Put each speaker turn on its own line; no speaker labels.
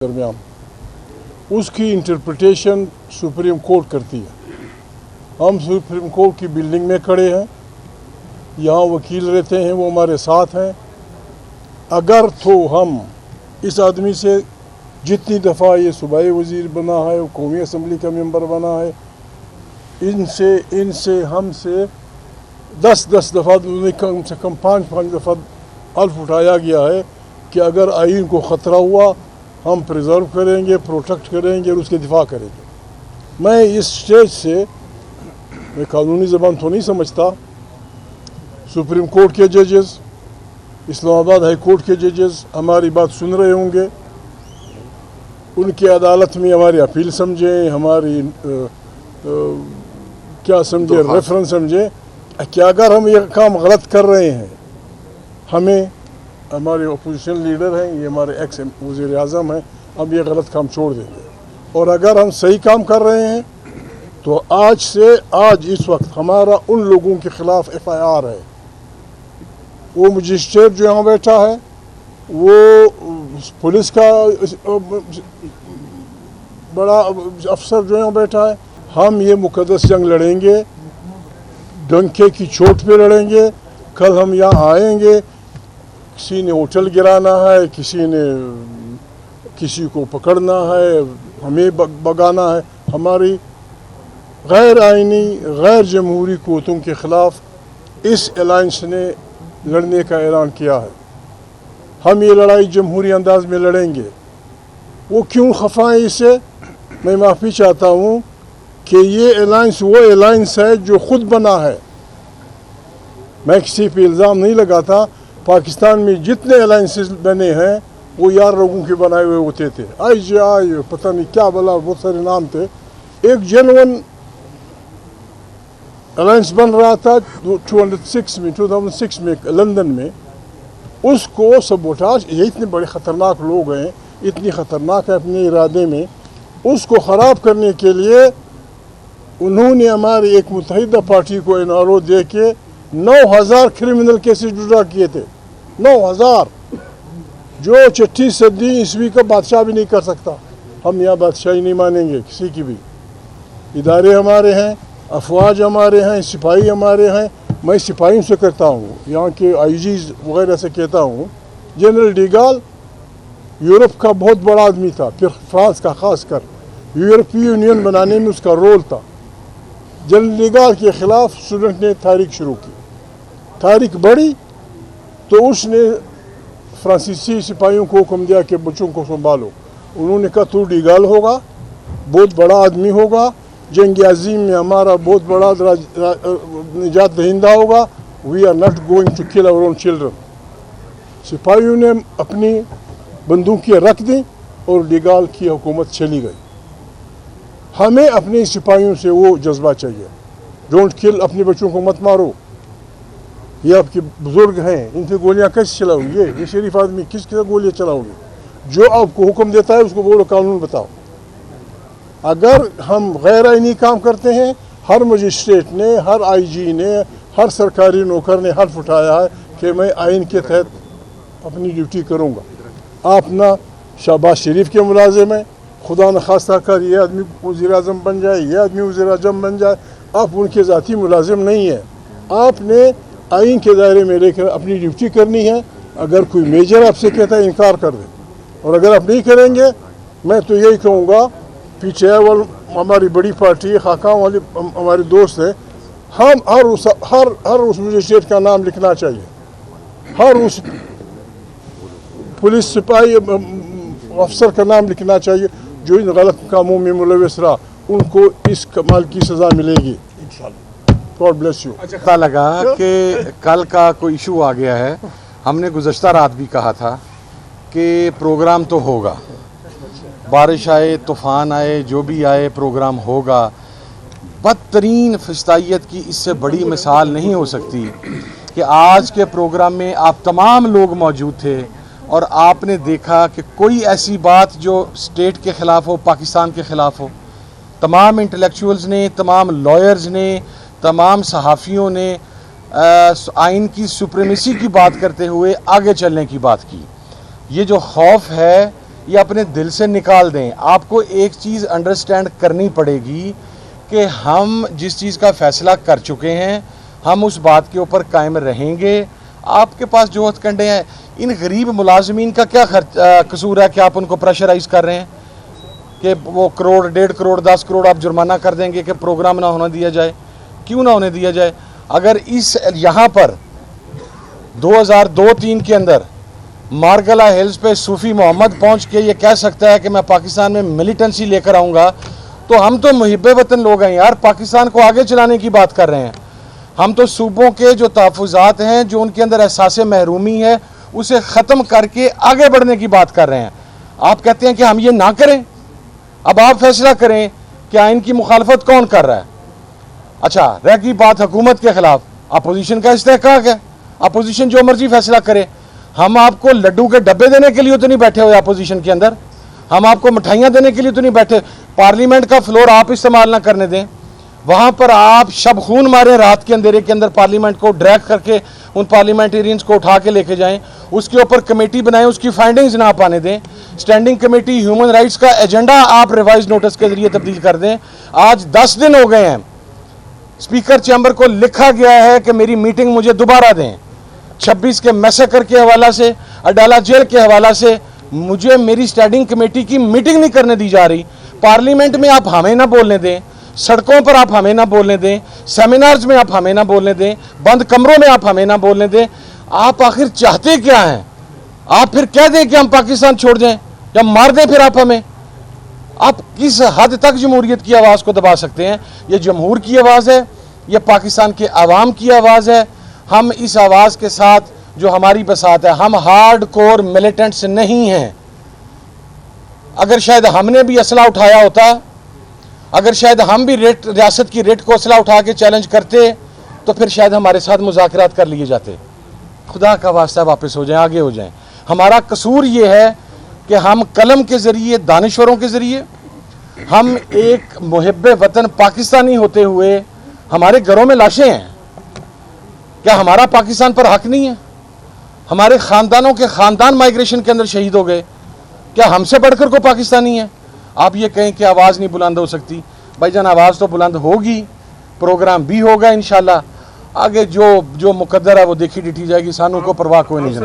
दरमियान उसकी interpretation supreme court करती है। हम सुप्रीम कोर्ट की बिल्डिंग में खड़े हैं, यहाँ वकील रहते हैं, वो हमारे साथ हैं। अगर तो हम इस आदमी से जितनी दफ़ा ये सूबाई वज़ीर बना है, कौमी असम्बली का मेंबर बना है, इनसे हमसे 10 दफ़ा कम से कम 5 दफ़ा हल्फ उठाया गया है कि अगर आइन को ख़तरा हुआ हम प्रिजर्व करेंगे, प्रोटेक्ट करेंगे और उसके दिफा करेंगे। मैं इस स्टेज से, मैं कानूनी ज़बान तो नहीं समझता, सुप्रीम कोर्ट के जजेस, इस्लामाबाद हाई कोर्ट के जजेस हमारी बात सुन रहे होंगे। उनकी अदालत में हमारी अपील समझें, हमारी क्या समझे, रेफरेंस समझे कि अगर हम ये काम गलत कर रहे हैं, हमें, हमारे अपोजिशन लीडर हैं, ये हमारे एक्स वज़ीर आज़म हैं, हम ये गलत काम छोड़ देंगे। और अगर हम सही काम कर रहे हैं तो आज इस वक्त हमारा उन लोगों के ख़िलाफ़ FIR है। वो मजिस्ट्रेट जो यहाँ बैठा है, वो पुलिस का बड़ा अफसर जो यहाँ बैठा है, हम ये मुक़द्दस जंग लड़ेंगे, डंके की चोट पे लड़ेंगे। कल हम यहाँ आएंगे, किसी ने होटल गिराना है, किसी को पकड़ना है, हमें भगाना है, हमारी गैर आइनी गैर जमहूरी क़ुव्वतों के ख़िलाफ़ इस अलायंस ने लड़ने का ऐलान किया है। हम ये लड़ाई जमहूरी अंदाज में लड़ेंगे। वो क्यों खफा है इससे, मैं माफ़ी चाहता हूँ कि ये अलायंस वो अलायंस है जो ख़ुद बना है। मैं किसी पे इल्ज़ाम नहीं लगाता। पाकिस्तान में जितने अलायंसेस बने हैं वो यार लोगों के बनाए हुए होते थे। IGI पता नहीं क्या बोला, बहुत सारे नाम थे। एक जेन्युइन अलायंस बन रहा था 2006 में लंदन में, उसको सबोटाज, ये इतने बड़े ख़तरनाक लोग हैं, इतनी ख़तरनाक है अपने इरादे में, उसको ख़राब करने के लिए उन्होंने हमारी एक मुत्तहिदा पार्टी को NRO दे के 9000 क्रिमिनल केसेस ड्रा किए थे। 9000, जो 6वीं सदी ईस्वी का बादशाह भी नहीं कर सकता। हम यहाँ बादशाही नहीं मानेंगे किसी की भी। इदारे हमारे हैं, अफवाज हमारे हैं, सिपाही हमारे हैं। मैं सिपाहियों से करता हूँ, यहाँ के IGs वगैरह से कहता हूँ। जनरल डीगाल यूरोप का बहुत बड़ा आदमी था, फिर फ्रांस का, ख़ास कर यूरोपीय यूनियन बनाने में उसका रोल था। जनरल डीगाल के ख़िलाफ़ स्टूडेंट ने तारीख शुरू की, तारीख बढ़ी तो उसने फ्रांसीसी सिपाहियों को हुक्म दिया कि बच्चों को संभालो। उन्होंने कहा तू डीगाल होगा, बहुत बड़ा आदमी होगा, जंग अज़ीम में हमारा बहुत बड़ा निजात दहिंदा होगा। We are not going to kill our own children. सिपाहियों ने अपनी बंदूकें रख दी और डीगाल की हुकूमत चली गई। हमें अपने सिपाहियों से वो जज्बा चाहिए, डोंट किल, अपने बच्चों को मत मारो। ये आपके बुज़ुर्ग हैं, इनसे गोलियां कैसे चलाओगे? ये शरीफ आदमी किस गोलियां चलाओगे? जो आपको हुक्म देता है उसको बोलो कानून बताओ। अगर हम गैर आइनी काम करते हैं, हर मजिस्ट्रेट ने, हर IG ने, हर सरकारी नौकर ने हल्फ उठाया है कि मैं आइन के तहत अपनी ड्यूटी करूँगा। आप ना शहबाज शरीफ के मुलाजिम हैं, खुदा न खास्ता कर ये आदमी वज़ीर आज़म बन जाए, ये आदमी वज़ीर आज़म बन जाए, आप उनके ज़ाती मुलाजिम नहीं हैं। आपने आइन के दायरे में लेकर अपनी ड्यूटी करनी है। अगर कोई मेजर आपसे कहता है इनकार कर दे, और अगर आप नहीं करेंगे, मैं तो यही कहूँगा, पीछे वाल हमारी बड़ी पार्टी खाकाम वाली हमारे दोस्त है, हम हर उस मजिस्ट्रेट का नाम लिखना चाहिए, हर उस पुलिस सिपाही अफसर का नाम लिखना चाहिए जो इन गलत कामों में मुलविस रहा, उनको इस कमाल की सज़ा मिलेगी इंशाल्लाह। God bless you.
अच्छा, पता लगा कि कल का कोई इशू आ गया है। हमने गुज़श्ता रात भी कहा था कि प्रोग्राम तो होगा, बारिश आए, तूफ़ान आए, जो भी आए, प्रोग्राम होगा। बदतरीन फस्तायत की इससे बड़ी मिसाल नहीं हो सकती कि आज के प्रोग्राम में आप तमाम लोग मौजूद थे और आपने देखा कि कोई ऐसी बात जो स्टेट के ख़िलाफ़ हो, पाकिस्तान के ख़िलाफ़ हो। तमाम इंटेलेक्चुअल्स ने, तमाम लॉयर्स ने, तमाम सहाफ़ियों ने आइन की सुप्रीमेसी की बात करते हुए आगे चलने की बात की। ये जो खौफ है ये अपने दिल से निकाल दें। आपको एक चीज़ अंडरस्टैंड करनी पड़ेगी कि हम जिस चीज़ का फ़ैसला कर चुके हैं हम उस बात के ऊपर कायम रहेंगे। आपके पास जो हथकंडे हैं, इन गरीब मुलाजमीन का क्या कसूर है कि आप उनको प्रेशराइज कर रहे हैं कि वो करोड़, 1.5 करोड़, 10 करोड़ आप जुर्माना कर देंगे कि प्रोग्राम ना होने दिया जाए? क्यों ना होने दिया जाए? अगर इस यहाँ पर 2002-03 के अंदर मारगला हिल्स पे सूफी मोहम्मद पहुंच के ये कह सकता है कि मैं पाकिस्तान में मिलिटेंसी लेकर आऊँगा, तो हम तो मुहिब्बे वतन लोग हैं यार, पाकिस्तान को आगे चलाने की बात कर रहे हैं। हम तो सूबों के जो तहफ़्फ़ुज़ात हैं, जो उनके अंदर एहसास महरूमी है, उसे ख़त्म करके आगे बढ़ने की बात कर रहे हैं। आप कहते हैं कि हम ये ना करें। अब आप फैसला करें कि आइन की मुखालफत कौन कर रहा है। अच्छा, रह गई बात हुकूमत के ख़िलाफ़, अपोजिशन का इस्तेहकाक है, अपोजिशन जो मर्जी फैसला करे। हम आपको लड्डू के डब्बे देने के लिए तो नहीं बैठे हुए अपोजिशन के अंदर, हम आपको मिठाइयाँ देने के लिए तो नहीं बैठे। पार्लियामेंट का फ्लोर आप इस्तेमाल ना करने दें, वहाँ पर आप शब खून मारें, रात के अंधेरे के अंदर पार्लियामेंट को ड्रैग करके उन पार्लियामेंटेरियंस को उठा के लेके जाएं, उसके ऊपर कमेटी बनाएं, उसकी फाइंडिंग्स ना आप आने दें। स्टैंडिंग कमेटी ह्यूमन राइट्स का एजेंडा आप रिवाइज नोटिस के जरिए तब्दील कर दें। आज 10 दिन हो गए हैं, स्पीकर चैम्बर को लिखा गया है कि मेरी मीटिंग मुझे दोबारा दें। 26 के मैसेकर के हवाला से, अडाला जेल के हवाला से मुझे मेरी स्टैंडिंग कमेटी की मीटिंग नहीं करने दी जा रही। पार्लियामेंट में आप हमें ना बोलने दें, सड़कों पर आप हमें ना बोलने दें, सेमिनार्स में आप हमें ना बोलने दें, बंद कमरों में आप हमें ना बोलने दें। आप आखिर चाहते क्या हैं? आप फिर कह दें कि हम पाकिस्तान छोड़ दें या मार दें फिर आप हमें? आप किस हद तक जमहूरियत की आवाज़ को दबा सकते हैं? ये जमहूर की आवाज़ है, ये पाकिस्तान के अवाम की आवाज़ है। हम इस आवाज़ के साथ जो हमारी बसात है, हम हार्ड कोर मिलिटेंट्स नहीं हैं। अगर शायद हमने भी असला उठाया होता, अगर शायद हम भी रियासत की रेट को असला उठा के चैलेंज करते, तो फिर शायद हमारे साथ मुज़ाकरात कर लिए जाते। खुदा का वास्ता वापस हो जाएं, आगे हो जाएं। हमारा कसूर ये है कि हम कलम के ज़रिए, दानिश्वरों के ज़रिए, हम एक मुहिब्बे वतन पाकिस्तानी होते हुए हमारे घरों में लाशें हैं। क्या हमारा पाकिस्तान पर हक नहीं है? हमारे ख़ानदानों के ख़ानदान माइग्रेशन के अंदर शहीद हो गए, क्या हमसे बढ़कर को पाकिस्तानी है? आप ये कहें कि आवाज़ नहीं बुलंद हो सकती, भाईजान आवाज़ तो बुलंद होगी, प्रोग्राम भी होगा इंशाल्लाह। आगे जो मुकद्दर है वो देखी डिठी जाएगी, सानू को परवाह कोई नहीं जनाब।